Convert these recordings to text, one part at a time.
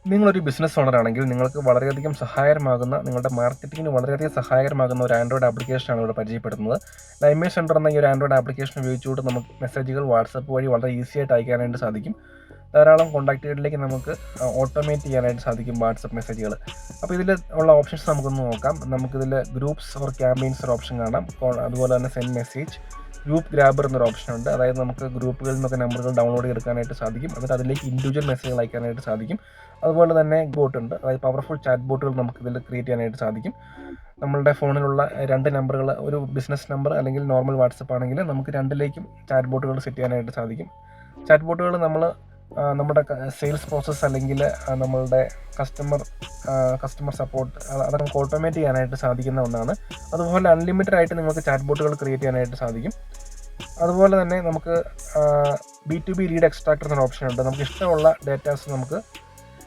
നിങ്ങളൊരു business owner ആണെങ്കിൽ നിങ്ങൾക്ക് വളരെയധികം സഹായകരമാകുന്ന നിങ്ങളുടെ മാർക്കറ്റിങ്ങിന് വളരെയധികം സഹായകരമാകുന്ന ഒരു ആൻഡ്രോയിഡ് ആപ്ലിക്കേഷനാണ് ഇവിടെ പരിചയപ്പെടുന്നത്. ലൈമേ സെൻറ്റർ എന്ന ഈ ഒരു ആൻഡ്രോയിഡ് ആപ്ലിക്കേഷൻ ഉപയോഗിച്ചുകൊണ്ട് നമുക്ക് മെസ്സേജുകൾ വാട്സപ്പ് വഴി വളരെ ഈസി ആയിട്ട് അയക്കാനായിട്ട് സാധിക്കും. ധാരാളം കോൺടാക്റ്റുകളിലേക്ക് നമുക്ക് ഓട്ടോമേറ്റ് ചെയ്യാനായിട്ട് സാധിക്കും വാട്സപ്പ് മെസ്സേജുകൾ. അപ്പോൾ ഇതിൽ ഉള്ള ഓപ്ഷൻസ് നമുക്കൊന്ന് നോക്കാം. നമുക്കിതിൽ ഗ്രൂപ്പ്സ് ഓർ ക്യാമ്പയിൻസ് ഒരു ഓപ്ഷൻ കാണാം. അതുപോലെ തന്നെ സെൻഡ് മെസ്സേജ്, ഗ്രൂപ്പ് ഗ്രാബർ എന്നൊരു ഓപ്ഷൻ ഉണ്ട്. അതായത് നമുക്ക് ഗ്രൂപ്പുകളിൽ നിന്നൊക്കെ നമ്പറുകൾ ഡൗൺലോഡ് ചെയ്തെടുക്കാനായിട്ട് സാധിക്കും. എന്നിട്ട് അതിലേക്ക് ഇൻഡിവിജ്വൽ മെസ്സേജുകൾ അയക്കാനായിട്ട് സാധിക്കും. അതുപോലെ തന്നെ ബോട്ട് ഉണ്ട്. അതായത് പവർഫുൾ ചാറ്റ് ബോട്ടുകൾ നമുക്ക് ഇതിൽ ക്രിയേറ്റ് ചെയ്യാനായിട്ട് സാധിക്കും. നമ്മളുടെ ഫോണിലുള്ള 2 നമ്പറുകൾ, ഒരു ബിസിനസ് നമ്പർ അല്ലെങ്കിൽ നോർമൽ വാട്സപ്പ് ആണെങ്കിൽ നമുക്ക് രണ്ടിലേക്കും ചാറ്റ് ബോട്ടുകൾ സെറ്റ് ചെയ്യാനായിട്ട് സാധിക്കും. ചാറ്റ് ബോട്ടുകൾ നമ്മുടെ സെയിൽസ് പ്രോസസ്സ് അല്ലെങ്കിൽ നമ്മളുടെ കസ്റ്റമർ സപ്പോർട്ട് അത് നമുക്ക് ഓട്ടോമേറ്റ് ചെയ്യാനായിട്ട് സാധിക്കുന്ന ഒന്നാണ്. അതുപോലെ അൺലിമിറ്റഡ് ആയിട്ട് നിങ്ങൾക്ക് ചാറ്റ് ബോട്ടുകൾ ക്രിയേറ്റ് ചെയ്യാനായിട്ട് സാധിക്കും. അതുപോലെ തന്നെ നമുക്ക് B2B ലീഡ് എക്സ്ട്രാക്ടർ എന്നൊരു ഓപ്ഷൻ ഉണ്ട്. നമുക്ക് ഇഷ്ടമുള്ള ഡേറ്റാസ് നമുക്ക്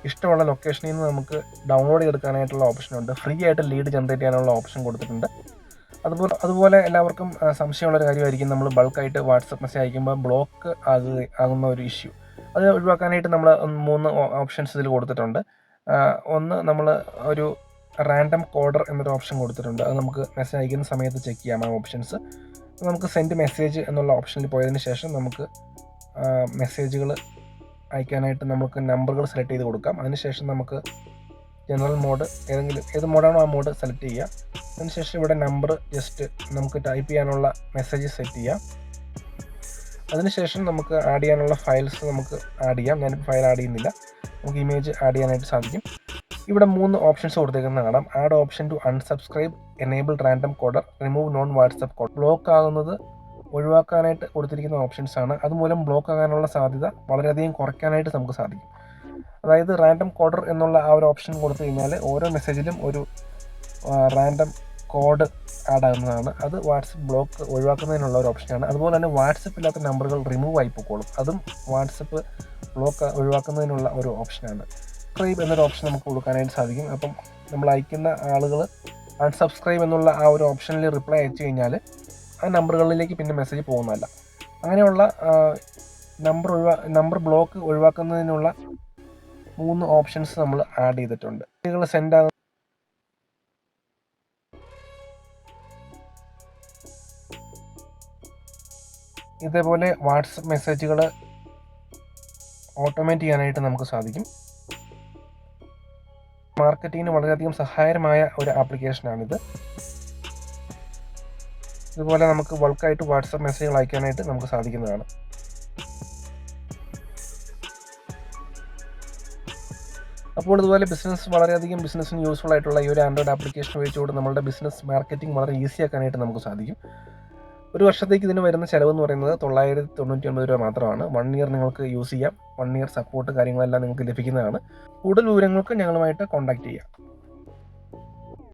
ഇഷ്ടമുള്ള ലൊക്കേഷനിൽ നിന്ന് നമുക്ക് ഡൗൺലോഡ് ചെയ്തെടുക്കാനായിട്ടുള്ള ഓപ്ഷനുണ്ട്. ഫ്രീ ആയിട്ട് ലീഡ് ജനറേറ്റ് ചെയ്യാനുള്ള ഓപ്ഷൻ കൊടുത്തിട്ടുണ്ട്. അതുപോലെ എല്ലാവർക്കും സംശയമുള്ളൊരു കാര്യമായിരിക്കും, നമ്മൾ ബൾക്കായിട്ട് വാട്സപ്പ് മെസ്സേജ് അയക്കുമ്പോൾ ബ്ലോക്ക് ആകുന്ന ഒരു ഇഷ്യൂ. അത് ഒഴിവാക്കാനായിട്ട് നമ്മൾ 3 ഓപ്ഷൻസ് ഇതിൽ കൊടുത്തിട്ടുണ്ട്. ഒന്ന്, നമ്മൾ ഒരു റാൻഡം കോഡർ എന്നൊരു ഓപ്ഷൻ കൊടുത്തിട്ടുണ്ട്. അത് നമുക്ക് മെസ്സേജ് അയക്കുന്ന സമയത്ത് ചെക്ക് ചെയ്യാം ആ ഓപ്ഷൻസ്. നമുക്ക് സെൻഡ് മെസ്സേജ് എന്നുള്ള ഓപ്ഷനിൽ പോയതിന് ശേഷം നമുക്ക് മെസ്സേജുകൾ അയക്കാനായിട്ട് നമുക്ക് നമ്പറുകൾ സെലക്ട് ചെയ്ത് കൊടുക്കാം. അതിനുശേഷം നമുക്ക് ജനറൽ മോഡ്, ഏത് മോഡാണോ ആ മോഡ് സെലക്ട് ചെയ്യുക. അതിനുശേഷം ഇവിടെ നമ്പർ ജസ്റ്റ് നമുക്ക് ടൈപ്പ് ചെയ്യാനുള്ള മെസ്സേജ് സെറ്റ് ചെയ്യാം. അതിനുശേഷം നമുക്ക് ആഡ് ചെയ്യാനുള്ള ഫയൽസ് നമുക്ക് ആഡ് ചെയ്യാം. ഞാനിപ്പോൾ ഫയൽ ആഡ് ചെയ്യുന്നില്ല. നമുക്ക് ഇമേജ് ആഡ് ചെയ്യാനായിട്ട് സാധിക്കും. ഇവിടെ 3 ഓപ്ഷൻസ് കൊടുത്തേക്കുന്നത് കാണാം. Add option to unsubscribe, enable random coder, remove non WhatsApp code. Block ആകുന്നത് ഒഴിവാക്കാനായിട്ട് കൊടുത്തിരിക്കുന്ന ഓപ്ഷൻസ് ആണ്. അതുമൂലം ബ്ലോക്ക് ആകാനുള്ള സാധ്യത വളരെയധികം കുറയ്ക്കാനായിട്ട് നമുക്ക് സാധിക്കും. അതായത് റാൻഡം കോഡർ എന്നുള്ള ആ ഒരു ഓപ്ഷൻ കൊടുത്തു കഴിഞ്ഞാൽ ഓരോ മെസ്സേജിലും ഒരു റാൻഡം കോഡ് ആഡ് ആകുന്നതാണ്. അത് വാട്സപ്പ് ബ്ലോക്ക് ഒഴിവാക്കുന്നതിനുള്ള ഒരു ഓപ്ഷനാണ്. അതുപോലെ തന്നെ വാട്സപ്പ് ഇല്ലാത്ത നമ്പറുകൾ റിമൂവ് ആയി പോയിക്കോളും. അതും വാട്സപ്പ് ബ്ലോക്ക് ഒഴിവാക്കുന്നതിനുള്ള ഒരു ഓപ്ഷനാണ്. സബ്സ്ക്രൈബ് എന്നൊരു ഓപ്ഷൻ നമുക്ക് കൊടുക്കാനായിട്ട് സാധിക്കും. അപ്പം നമ്മൾ അയക്കുന്ന ആളുകൾ അൺസബ്സ്ക്രൈബ് എന്നുള്ള ആ ഒരു ഓപ്ഷനിൽ റിപ്ലൈ അയച്ചു കഴിഞ്ഞാൽ ആ നമ്പറുകളിലേക്ക് പിന്നെ മെസ്സേജ് പോകുന്നതല്ല. അങ്ങനെയുള്ള നമ്പർ ബ്ലോക്ക് ഒഴിവാക്കുന്നതിനുള്ള 3 ഓപ്ഷൻസ് നമ്മൾ ആഡ് ചെയ്തിട്ടുണ്ട്. സെൻഡ് ആകുന്ന ഇതേപോലെ വാട്സപ്പ് മെസ്സേജുകൾ ഓട്ടോമേറ്റ് ചെയ്യാനായിട്ട് നമുക്ക് സാധിക്കും. മാർക്കറ്റിങ്ങിന് വളരെയധികം സഹായകരമായ ഒരു ആപ്ലിക്കേഷനാണിത്. ഇതുപോലെ നമുക്ക് ബൾക്കായിട്ട് വാട്സപ്പ് മെസ്സേജുകൾ അയക്കാനായിട്ട് നമുക്ക് സാധിക്കുന്നതാണ്. അപ്പോൾ ഇതുപോലെ വളരെയധികം ബിസിനസ്സിന് യൂസ്ഫുൾ ആയിട്ടുള്ള ഈ ഒരു ആൻഡ്രോയിഡ് ആപ്ലിക്കേഷൻ ഉപയോഗിച്ചുകൊണ്ട് നമ്മുടെ ബിസിനസ് മാർക്കറ്റിംഗ് വളരെ ഈസി ആക്കാനായിട്ട് നമുക്ക് സാധിക്കും. ഒരു വർഷത്തേക്ക് ഇതിന് വരുന്ന ചിലവെന്ന് പറയുന്നത് 999 രൂപ മാത്രമാണ്. 1 ഇയർ നിങ്ങൾക്ക് യൂസ് ചെയ്യാം. 1 ഇയർ സപ്പോർട്ട് കാര്യങ്ങളെല്ലാം നിങ്ങൾക്ക് ലഭിക്കുന്നതാണ്. കൂടുതൽ വിവരങ്ങൾക്ക് ഞങ്ങളുമായിട്ട് കോൺടാക്റ്റ് ചെയ്യാം.